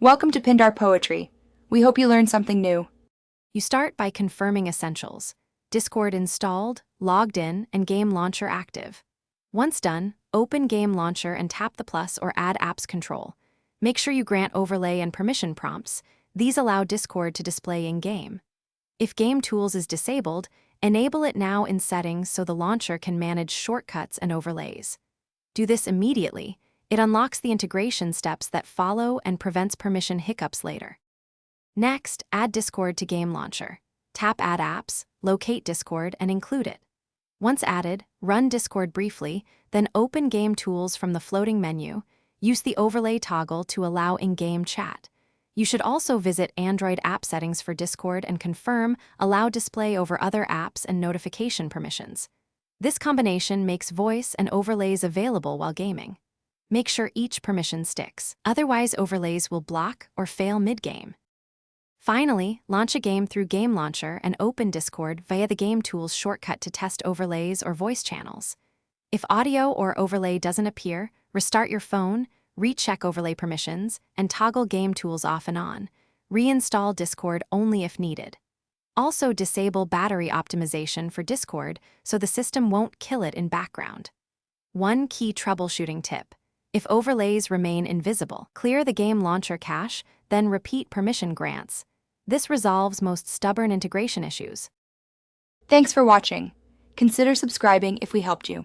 Welcome to Pindar Poetry. We hope you learned something new. You start by confirming essentials: Discord installed, logged in, and Game Launcher active. Once done, open Game Launcher and tap the plus or Add Apps control. Make sure you grant overlay and permission prompts. These allow Discord to display in-game. If Game Tools is disabled, enable it now in settings so the launcher can manage shortcuts and overlays. Do this immediately. It unlocks the integration steps that follow and prevents permission hiccups later. Next, add Discord to Game Launcher. Tap Add Apps, locate Discord, and include it. Once added, run Discord briefly, then open Game Tools from the floating menu. Use the overlay toggle to allow in-game chat. You should also visit Android app settings for Discord and confirm Allow Display over other apps and notification permissions. This combination makes voice and overlays available while gaming. Make sure each permission sticks, otherwise overlays will block or fail mid-game. Finally, launch a game through Game Launcher and open Discord via the Game Tools shortcut to test overlays or voice channels. If audio or overlay doesn't appear, restart your phone, recheck overlay permissions, and toggle Game Tools off and on. Reinstall Discord only if needed. Also disable battery optimization for Discord so the system won't kill it in background. One key troubleshooting tip: if overlays remain invisible, clear the Game Launcher cache, then repeat permission grants. This resolves most stubborn integration issues. Thanks for watching. Consider subscribing if we helped you.